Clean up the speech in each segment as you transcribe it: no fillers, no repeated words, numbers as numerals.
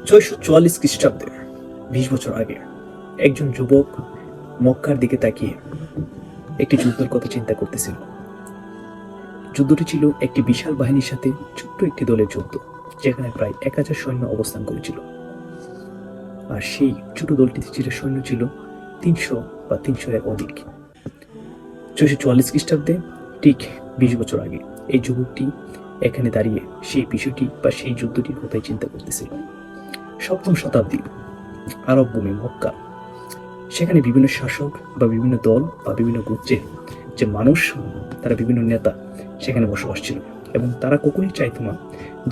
644 খ্রিস্টাব্দে 20 বছর আগে একজন যুবক মক্কার দিকে তাকিয়ে একটি যুদ্ধের কথা চিন্তা করতেছিল। যুদ্ধটি ছিল একটি বিশাল বাহিনীর সাথে ছোট্ট একটি দলের যুদ্ধ, যেখানে প্রায় 1000 সৈন্য অবস্থান করেছিল। আর সেই ছোট দলটিতে ছিল সৈন্য ছিল 300 বা 300 এর অধিক। 644 খ্রিস্টাব্দে ঠিক 20 বছর আগে এই যুবকটি এখানে দাঁড়িয়ে সেই বিষয়টি বা সেই যুদ্ধটির কথাই চিন্তা করতেছিল। সপ্তম শতাব্দী আরব ভূমি মক্কা, সেখানে বিভিন্ন শাসক বা বিভিন্ন দল বা বিভিন্ন গোত্রের যে মানুষ, তারা বিভিন্ন নেতা সেখানে বসবাস ছিল, এবং তারা কখনোই চাইতো না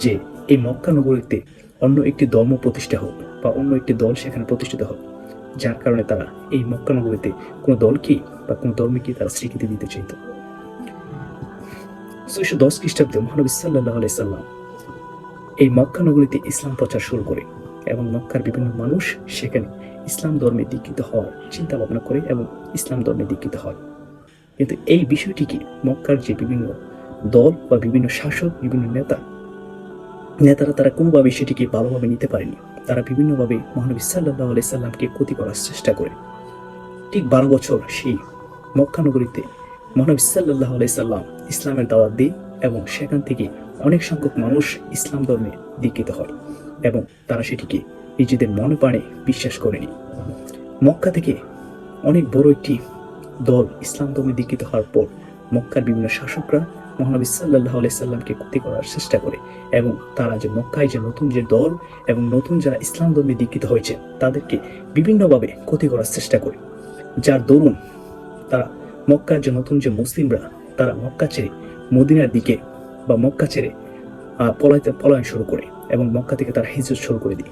যে এই মক্কা নগরীতে অন্য একটি ধর্ম প্রতিষ্ঠা হোক বা অন্য একটি দল সেখানে প্রতিষ্ঠিত হোক। যার কারণে তারা এই মক্কা নগরীতে কোনো দলকেই বা কোনো ধর্মকেই তারা স্বীকৃতি দিতে চাইত। 610 খ্রিস্টাব্দে মহানবী সাল্লাল্লাহু আলাইহি সাল্লাম এই মক্কা নগরীতে ইসলাম প্রচার শুরু করে, এবং মক্কার বিভিন্ন মানুষ সেখানে ইসলাম ধর্মে দীক্ষিত হওয়ার চিন্তা ভাবনা করে এবং ইসলাম ধর্মে দীক্ষিত হয়। কিন্তু এই বিষয়টিকে মক্কার যে বিভিন্ন দল বা বিভিন্ন শাসক, বিভিন্ন নেতারা তারা কোনোভাবেই সেটিকে ভালোভাবে নিতে পারেনি। তারা বিভিন্নভাবে মহানবী সাল্লাল্লাহু আলাইহি সাল্লামকে ক্ষতি করার চেষ্টা করে। ঠিক 12 বছর সেই মক্কা নগরীতে মহানবী সাল্লাল্লাহু আলাইহি সাল্লাম ইসলামের দাওয়াত দেয়, এবং সেখান থেকে অনেক সংখ্যক মানুষ ইসলাম ধর্মে দীক্ষিত হয়, এবং তারা সেটিকে নিজেদের মনে প্রাণে বিশ্বাস করেনি। মক্কা থেকে অনেক বড় একটি দল ইসলাম ধর্মে দীক্ষিত হওয়ার পর মক্কার বিভিন্ন শাসকরা মহানবী সাল্লাল্লাহু আলাইহি সাল্লামকে ক্ষতি করার চেষ্টা করে, এবং তারা যে মক্কায় যে নতুন যে দল এবং নতুন যারা ইসলাম ধর্মে দীক্ষিত হয়েছে তাদেরকে বিভিন্নভাবে ক্ষতি করার চেষ্টা করে। যার দরুন তারা মক্কার যে নতুন যে মুসলিমরা তারা মক্কা ছেড়ে মদিনার দিকে বা মক্কা ছেড়ে পলায়ন শুরু করে, এবং মক্কা থেকে তারা হিজরত শুরু করে দেয়।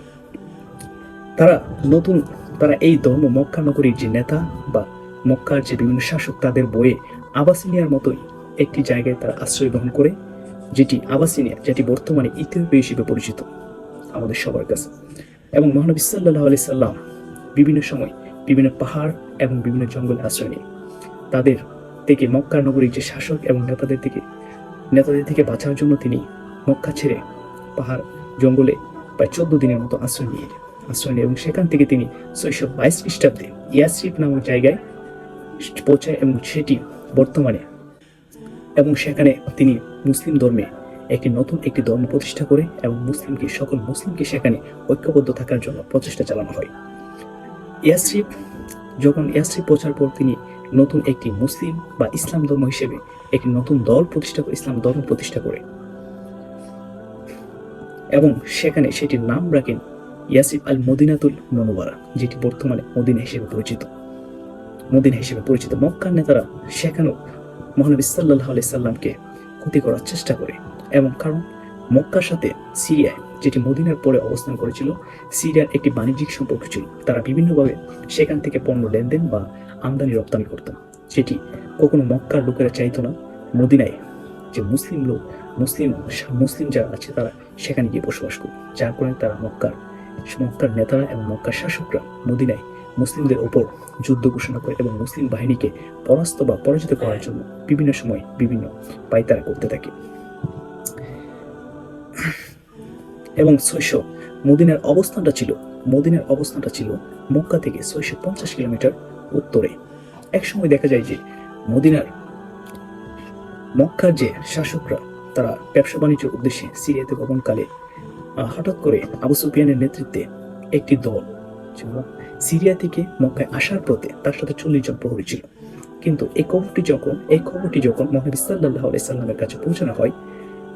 তারা এই ধর্ম মক্কা নগরীর যে নেতা বা মক্কার যে বিভিন্ন শাসক তাদের বয়ে আবাসিনিয়ার মতোই একটি জায়গায় তারা আশ্রয় গ্রহণ করে, যেটি আবাসিনিয়া, যেটি বর্তমানে ইথিওপিয়া হিসেবে পরিচিত আমাদের সবার কাছে। এবং মহানবী সাল্লাল্লাহু আলাইহি সাল্লাম বিভিন্ন সময় বিভিন্ন পাহাড় এবং বিভিন্ন জঙ্গলে আশ্রয় নেয়। তাদের থেকে মক্কা নগরীর যে শাসক এবং নেতাদের থেকে বাঁচার জন্য তিনি মক্কা ছেড়ে পাহাড় জঙ্গলে প্রায় 14 দিনের মতো আশ্রয় নেয়, এবং সেখান থেকে তিনি 622 খ্রিস্টাব্দে ইয়াসরিব নামক জায়গায় পৌঁছায়, এবং সেটি বর্তমানে, এবং সেখানে তিনি মুসলিম ধর্মে নতুন একটি ধর্ম প্রতিষ্ঠা করে, এবং সকল মুসলিমকে সেখানে ঐক্যবদ্ধ থাকার জন্য প্রচেষ্টা চালানো হয়। ইয়াসরিব পৌঁছার পর তিনি নতুন একটি মুসলিম বা ইসলাম ধর্ম হিসেবে একটি নতুন দল প্রতিষ্ঠা করে, ইসলাম ধর্ম প্রতিষ্ঠা করে, এবং সেখানে সেটির নাম রাখেন ইয়াসরিব আল মদিনাতুল মুনাওয়ারা, যেটি বর্তমানে মদিনা হিসেবে পরিচিত। মক্কার নেতারা সেখানেও মহানবী সাল্লাল্লাহু আলাইহি সাল্লামকে ক্ষতি করার চেষ্টা করে, এবং কারণ মক্কার সাথে সিরিয়ায়, যেটি মদিনার পরে অবস্থান করেছিল, সিরিয়ার একটি বাণিজ্যিক সম্পর্ক ছিল। তারা বিভিন্নভাবে সেখান থেকে পণ্য লেনদেন বা আমদানি রপ্তানি করত, যেটি কখনো মক্কার লোকেরা চাইতো না মদিনায় যে মুসলিম যারা আছে তারা সেখানে গিয়ে বসবাস করবে। যার কারণে তারা মক্কার নেতারা এবং মক্কার শাসকরা মদিনায় মুসলিমদের ওপর যুদ্ধ ঘোষণা করে, এবং মুসলিম বাহিনীকে পরাস্ত বা পরাজিত করার জন্য বিভিন্ন সময় বিভিন্ন পায়তারা করতে থাকে। এবং মদিনার অবস্থানটা ছিল মক্কা থেকে 650 কিলোমিটার উত্তরে। এক সময় দেখা যায় যে মক্কার যে শাসকরা তারা ব্যবসা বাণিজ্যের উদ্দেশ্যে সিরিয়াতে গমনকালে হঠাৎ করে আবু সুফিয়ানের নেতৃত্বে একটি দল সিরিয়া থেকে মক্কায় আসার পথে তার সাথে 40 জন প্রহরী ছিল। কিন্তু এই খবরটি যখন মহানবী সাল্লাল্লাহু আলাইহি সাল্লামের কাছে পৌঁছানো হয়,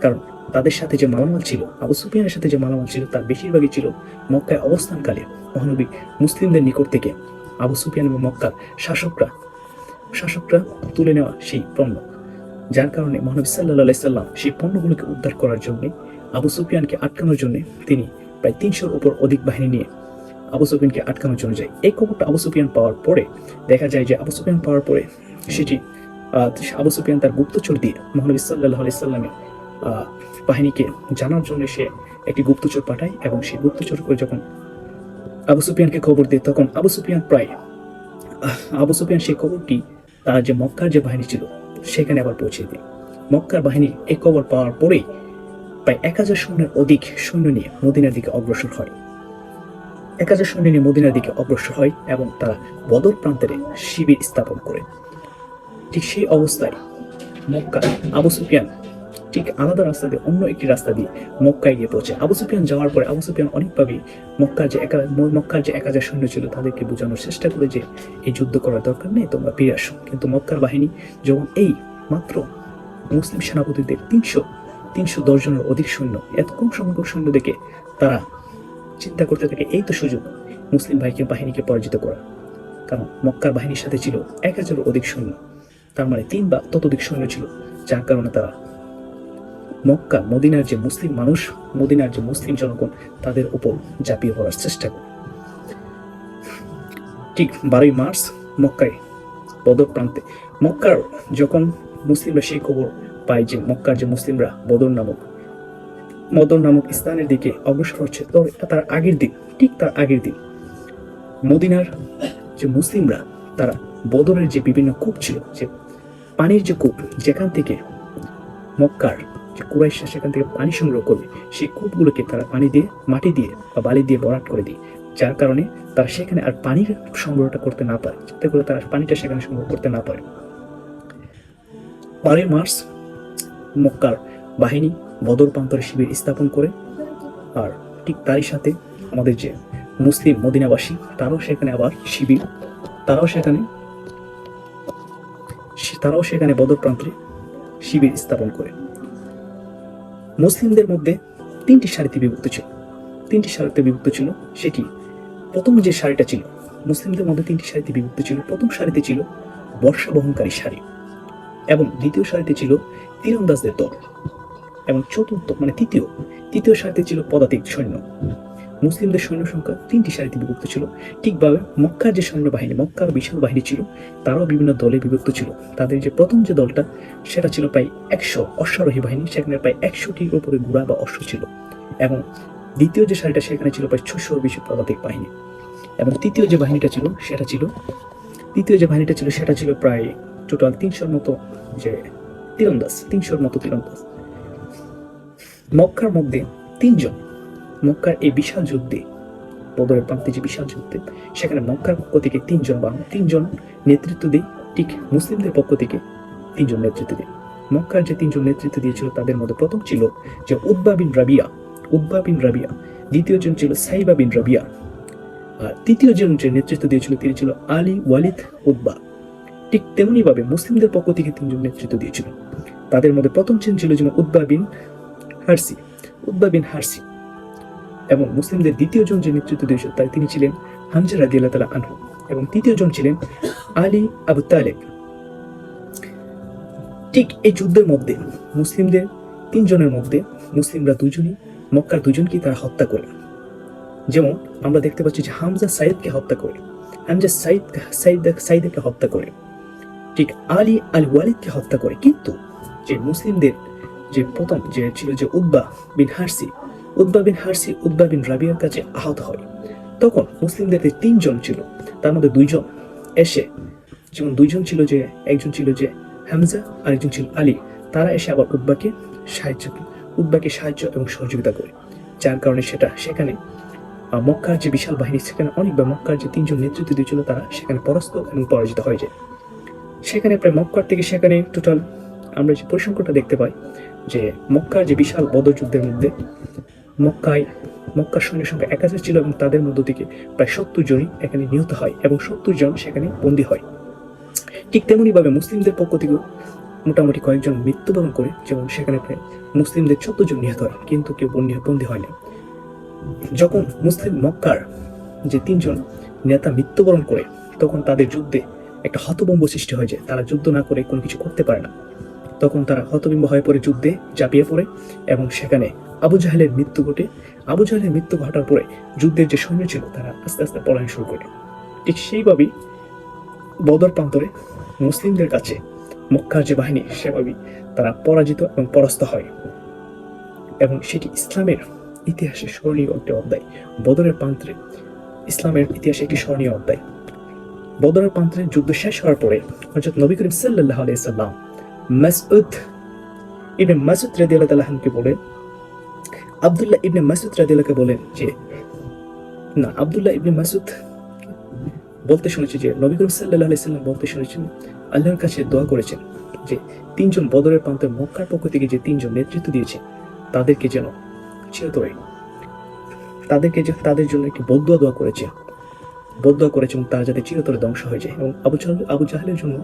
কারণ তাদের সাথে যে মালামাল ছিল, আবু সুফিয়ানের সাথে যে মালামাল ছিল তার বেশিরভাগই ছিল মক্কায় অবস্থানকালে মহানবী মুসলিমদের নিকট থেকে আবু সুফিয়ান এবং মক্কার শাসকরা তুলে নেওয়া সেই পণ্য। যার কারণে মহানবী সাল্লাল্লাহু আলাইহি সাল্লাম সেই পণ্যগুলোকে উদ্ধার করার জন্য আবু সুফিয়ানকে আটকানোর জন্য তিনি প্রায় 300-র উপর অধিক বাহিনী নিয়ে আবু সুফিয়ানকে আটকানোর জন্য যায়। এই খবরটা আবু সুফিয়ান পাওয়ার পরে দেখা যায় যে সেটি আবু সুফিয়ান তার গুপ্তচর দিয়ে মহানবী সাল্লাল্লাহু আলাইহি সাল্লামের বাহিনীকে জানার জন্য সে একটি গুপ্তচর পাঠায়, এবং সেই গুপ্তচর করে যখন আবু সুফিয়ানকে খবর দেয়, তখন আবু সুফিয়ান সেই খবরটি তার যে মক্কার যে বাহিনী ছিল সেখানে আবার পৌঁছে দেয়। মক্কার বাহিনী এই খবর পাওয়ার পরেই প্রায় 1000 সৈন্যের অধিক সৈন্য নিয়ে মদিনার দিকে অগ্রসর হয়, 1000 সৈন্য নিয়ে মদিনার দিকে অগ্রসর হয় এবং তারা বদর প্রান্তরে শিবির স্থাপন করে। ঠিক সেই অবস্থায় মক্কা আবু সুফিয়ান ঠিক আলাদা রাস্তা দিয়ে অন্য একটি রাস্তা দিয়ে মক্কায় গিয়ে পৌঁছে। আবু সুফিয়ান যাওয়ার পরে আবু সুফিয়ান অনেকভাবে মক্কার যে 1000 সৈন্য ছিল তাদেরকে বোঝানোর চেষ্টা করে যে এই যুদ্ধ করার দরকার নেই, তোমরা ফিরে আসো। কিন্তু মক্কার বাহিনী যখন এই মাত্র মুসলিম সেনাপতিদের 310 জনের অধিক সৈন্য, এত কম সংখ্যক সৈন্য দেখে তারা চিন্তা করতে থাকে এই তো সুযোগ মুসলিম বাহিনীকে পরাজিত করা। কারণ মক্কার বাহিনীর সাথে ছিল 1000 অধিক সৈন্য, তার মানে 3 বা ততোধিক সৈন্য ছিল, যার কারণে তারা মক্কা মদিনার যে মুসলিম মানুষ, মদিনার যে মুসলিম জনগণ তাদের উপর ঝাঁপিয়ে পড়ার চেষ্টা করে। ঠিক 12ই মার্চ মক্কায় বদর প্রান্তে মক্কার যখন মুসলিমরা সেই খবর পায় যে মক্কার যে মুসলিমরা বদর নামক স্থানের দিকে অগ্রসর হচ্ছে, তো তার আগের দিন মদিনার যে মুসলিমরা তারা বদরের যে বিভিন্ন কূপ ছিল, যে পানির যে কূপ যেখান থেকে মক্কার যে কুরাইশরা সেখান থেকে পানি সংগ্রহ করবে, সেই কূপগুলোকে তারা মাটি দিয়ে বা বালি দিয়ে ভরাট করে দেয়, যার কারণে তারা সেখানে আর পানির সংগ্রহটা করতে না পারে, যাতে করে তারা পানিটা সেখানে সংগ্রহ করতে না পারে। 12ই মার্চ মক্কার বাহিনী বদর প্রান্তরে শিবির স্থাপন করে, আর ঠিক তারই সাথে আমাদের যে মুসলিম মদিনাবাসী তারাও সেখানে আবার তারাও সেখানে বদর প্রান্তরে শিবির স্থাপন করে। মুসলিমদের মধ্যে 3টি সারিতে বিভক্ত ছিল। সেটি প্রথম যে সারিটা ছিল মুসলিমদের মধ্যে 3টি সারিতে বিভক্ত ছিল। প্রথম সারিতে ছিল বর্ষা বহনকারী সারি, এবং দ্বিতীয় সারিতে ছিল তীরন্দাজদের দল, এবং তৃতীয় সারিতে ছিল পদাতিক সৈন্য। মুসলিমদের সৈন্য সংখ্যা 3টি সারিতে বিভক্ত ছিল। ঠিকভাবে মক্কার যে সৈন্যবাহিনী, মক্কার বিশাল বাহিনী ছিল, তারাও বিভিন্ন দলে বিভক্ত ছিল। তাদের যে প্রথম যে দলটা সেটা ছিল প্রায় 100 অশ্বারোহী বাহিনী, সেখানে প্রায় 100টির উপরে ঘোড়া বা অশ্ব ছিল। এবং দ্বিতীয় যে সারিটা সেখানে ছিল প্রায় 600-র বেশি পদাতিক বাহিনী। এবং তৃতীয় যে বাহিনীটা ছিল সেটা ছিল প্রায় টোটাল 300-র মতো যে তীরন্দাজ। মক্কার মধ্যে মক্কার এই বিশাল যুদ্ধে, বদরের প্রান্তে যে বিশাল যুদ্ধে, সেখানে মক্কার পক্ষ থেকে 3জন নেতৃত্ব দেয়। ঠিক মুসলিমদের পক্ষ থেকে 3জন নেতৃত্ব দেয়। মক্কার যে 3জন নেতৃত্ব দিয়েছিল তাদের মধ্যে প্রথম ছিল যে উতবা বিন রাবিয়া, দ্বিতীয় জন ছিল সাইবা বিন রাবিয়া, আর তৃতীয় জন যে নেতৃত্ব দিয়েছিল তিনি ছিল আলী ওয়ালিদ উতবা। ঠিক তেমনি ভাবে মুসলিমদের পক্ষ থেকে 3জন নেতৃত্ব দিয়েছিল। তাদের মধ্যে প্রথম ছিল উতবা বিন হারসি, এবং মুসলিমদের দ্বিতীয় জন যে নেতৃত্ব দিয়েছিল তিনি ছিলেন হামজা রাদিয়াল্লাহু তাআলা আনহু, এবং তৃতীয় জন ছিলেন আলী আবু তালেব। ঠিক এই যুদ্ধের মধ্যে মুসলিমদের 3 জনের মধ্যে মুসলিমরা মক্কার 2জনকে তারা হত্যা করে। যেমন আমরা দেখতে পাচ্ছি যে হামজা সাইদকে হত্যা করে, ঠিক আলী আল ওয়ালিদকে হত্যা করে। কিন্তু যে মুসলিমদের যে প্রথম যে ছিল যে উতবা বিন রাবিয়ার কাছে আহত হয়, তখন মুসলিমদের 3 জন ছিল, তার মধ্যে 2 জন এসে, যেমন 2 জন ছিল যে একজন ছিল যে হামজা আর একজন ছিল আলী, তারা এসে আবার উতবাকে সাহায্য এবং সহযোগিতা করে, যার কারণে সেখানে মক্কার যে বিশাল বাহিনী, সেখানে অনেকবার মক্কার যে 3 জন নেতৃত্ব দিয়েছিল তারা সেখানে পরাস্ত এবং পরাজিত হয়ে যায়। সেখানে প্রায় মক্কার থেকে সেখানে টোটাল আমরা যে পরিসংখ্যানটা দেখতে পাই যে মক্কার যে বিশাল বদর যুদ্ধের মধ্যে মক্কার সৈন্য সংখ্যা 1000 ছিল, এবং তাদের মধ্য থেকে প্রায় 70 জনই এখানে নিহত হয় এবং 70 জন সেখানে বন্দী হয়। ঠিক তেমনি ভাবে মুসলিমদের পক্ষ থেকেও মোটামুটি কয়েকজন মৃত্যুবরণ করে, যেমন সেখানে প্রায় মুসলিমদের 14 জন নিহত হয়, কিন্তু কেউ বন্দী হয় না। যখন মুসলিম মক্কার যে 3 জন নেতা মৃত্যুবরণ করে, তখন তাদের যুদ্ধে একটা হতভম্ব সৃষ্টি হয়ে যায়। তারা যুদ্ধ না করে কোনো কিছু করতে পারে না। তখন তারা হতভম্ব হয়ে পড়ে, যুদ্ধে ঝাঁপিয়ে পড়ে, এবং সেখানে আবু জাহেলের মৃত্যু ঘটে। আবু জাহেলের মৃত্যু ঘটার পরে যুদ্ধের যে সৈন্য ছিল তারা আস্তে আস্তে পলায়ন শুরু করে। ঠিক সেইভাবেই বদর প্রান্তরে মুসলিমদের কাছে মক্কার যে বাহিনী সেভাবেই তারা পরাজিত এবং পরাস্ত হয়, এবং সেটি ইসলামের ইতিহাসে স্মরণীয় একটি অধ্যায়। বদরের প্রান্তরে ইসলামের ইতিহাসে একটি স্মরণীয় অধ্যায়। বদরের প্রান্তরে যুদ্ধ শেষ হওয়ার পরে হযরত নবী করিম সাল্লাল্লাহু আলাইহি সাল্লাম আব্দুল্লাহ ইবনে মাসউদ রাদিয়াল্লাহু বলেন যে না, আব্দুল্লাহ ইবনে মাসুদ বলতে শুনেছি যে নবী করিম সাল্লাল্লাহু আলাইহি সাল্লাম বলতে শুনেছেন, আল্লাহর কাছে দোয়া করেছেন যে তিনজন বদরের প্রান্তে মক্কার পক্ষ থেকে যে তিনজন নেতৃত্ব দিয়েছে তাদেরকে যেন চিরতরে তাদের জন্য একটি বদদুয়া দোয়া করেছে, এবং তারা যাতে চিরতরে ধ্বংস হয়ে যায়, এবং আবু জাহেলের জন্য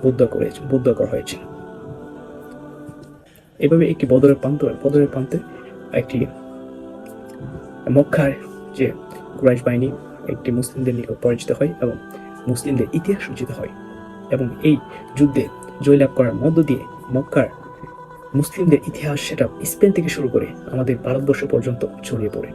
বদদুয়া করা হয়েছে। এভাবে একটি বদরের প্রান্তে একটি মক্কার যে কুরাইশ বাহিনী একটি মুসলিমদের নিকট পরাজিত হয় এবং মুসলিমদের ইতিহাস রচিত হয়, এবং এই যুদ্ধে জয়লাভ করার মধ্য দিয়ে মক্কার মুসলিমদের ইতিহাস সেটা স্পেন থেকে শুরু করে আমাদের ভারতবর্ষ পর্যন্ত ছড়িয়ে পড়ে।